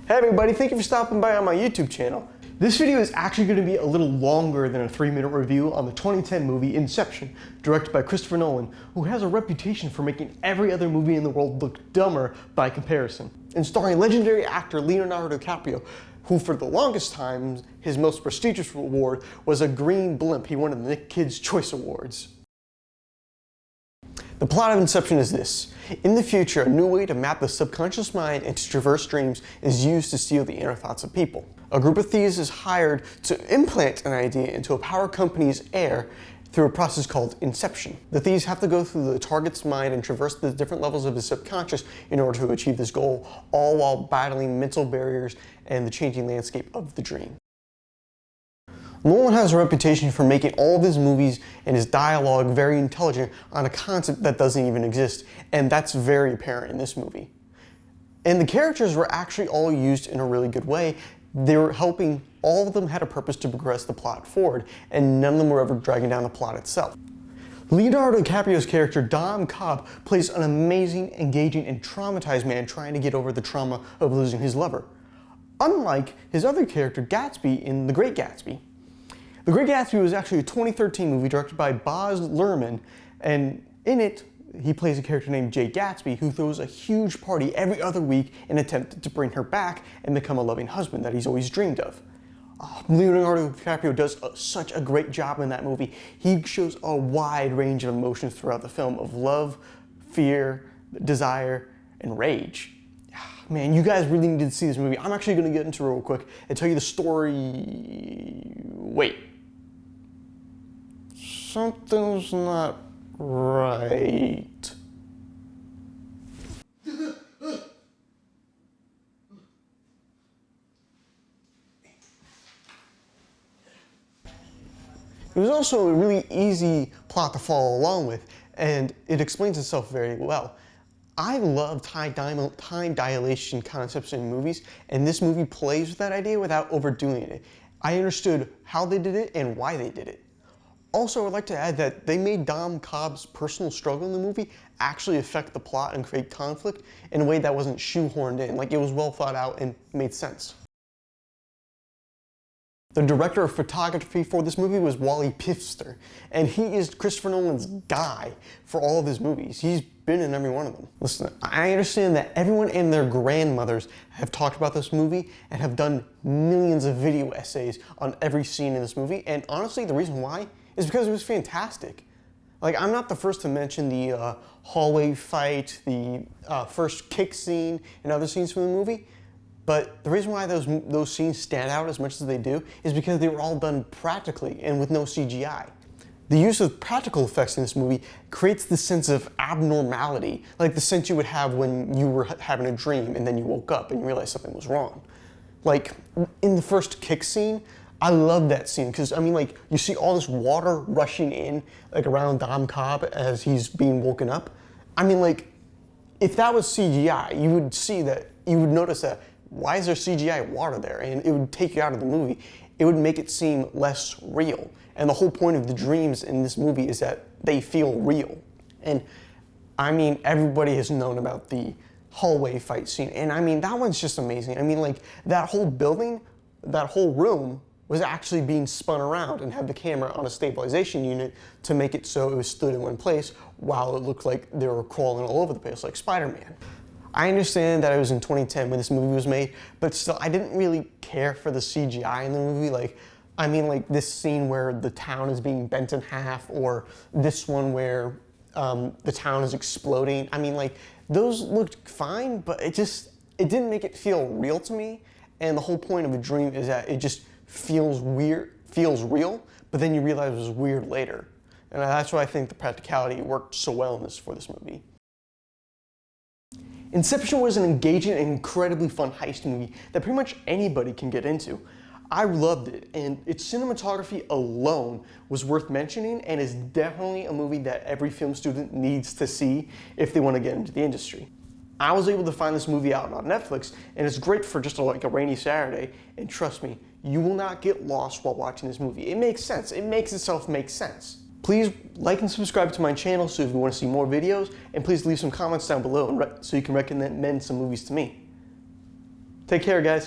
Hey everybody, thank you for stopping by on my YouTube channel. This video is actually going to be a little longer than a 3-minute review on the 2010 movie Inception, directed by Christopher Nolan, who has a reputation for making every other movie in the world look dumber by comparison. And starring legendary actor Leonardo DiCaprio, who for the longest time, his most prestigious award was a green blimp he won at the Nick Kids' Choice Awards. The plot of Inception is this. In the future, a new way to map the subconscious mind and to traverse dreams is used to steal the inner thoughts of people. A group of thieves is hired to implant an idea into a power company's heir through a process called Inception. The thieves have to go through the target's mind and traverse the different levels of his subconscious in order to achieve this goal, all while battling mental barriers and the changing landscape of the dream. Nolan has a reputation for making all of his movies and his dialogue very intelligent on a concept that doesn't even exist, and that's very apparent in this movie. And the characters were actually all used in a really good way. They were helping, all of them had a purpose to progress the plot forward, and none of them were ever dragging down the plot itself. Leonardo DiCaprio's character, Dom Cobb, plays an amazing, engaging, and traumatized man trying to get over the trauma of losing his lover. Unlike his other character, Gatsby, in The Great Gatsby. The Great Gatsby was actually a 2013 movie directed by Baz Luhrmann, and in it, he plays a character named Jay Gatsby who throws a huge party every other week in an attempt to bring her back and become a loving husband that he's always dreamed of. Leonardo DiCaprio does such a great job in that movie. He shows a wide range of emotions throughout the film of love, fear, desire, and rage. Man, you guys really need to see this movie. I'm actually going to get into it real quick and tell you the story. Wait. Something's not right. It was also a really easy plot to follow along with, and it explains itself very well. I love time dilation concepts in movies, and this movie plays with that idea without overdoing it. I understood how they did it and why they did it. Also, I'd like to add that they made Dom Cobb's personal struggle in the movie actually affect the plot and create conflict in a way that wasn't shoehorned in, like it was well thought out and made sense. The director of photography for this movie was Wally Pfister, and he is Christopher Nolan's guy for all of his movies. He's been in every one of them. Listen, I understand that everyone and their grandmothers have talked about this movie and have done millions of video essays on every scene in this movie, and honestly, the reason why is because it was fantastic. Like, I'm not the first to mention the hallway fight, the first kick scene, and other scenes from the movie, but the reason why those scenes stand out as much as they do is because they were all done practically and with no CGI. The use of practical effects in this movie creates this sense of abnormality, like the sense you would have when you were having a dream and then you woke up and you realized something was wrong. Like, in the first kick scene, I love that scene because, I mean, like, you see all this water rushing in, like, around Dom Cobb as he's being woken up. I mean, like, if that was CGI, you would notice that, why is there CGI water there? And it would take you out of the movie. It would make it seem less real. And the whole point of the dreams in this movie is that they feel real. And, I mean, everybody has known about the hallway fight scene. And, I mean, that one's just amazing. I mean, like, that whole building, that whole room was actually being spun around and had the camera on a stabilization unit to make it so it was stood in one place while it looked like they were crawling all over the place like Spider-Man. I understand that it was in 2010 when this movie was made, but still, I didn't really care for the CGI in the movie. Like, I mean, like this scene where the town is being bent in half, or this one where the town is exploding. I mean, like, those looked fine, but it didn't make it feel real to me. And the whole point of a dream is that it just feels weird, feels real, but then you realize it was weird later. And that's why I think the practicality worked so well for this movie. Inception was an engaging and incredibly fun heist movie that pretty much anybody can get into. I loved it, and its cinematography alone was worth mentioning and is definitely a movie that every film student needs to see if they want to get into the industry. I was able to find this movie out on Netflix, and it's great for just like a rainy Saturday, and trust me, you will not get lost while watching this movie. It makes sense. It makes itself make sense. Please like and subscribe to my channel so if you want to see more videos, and please leave some comments down below so you can recommend some movies to me. Take care, guys.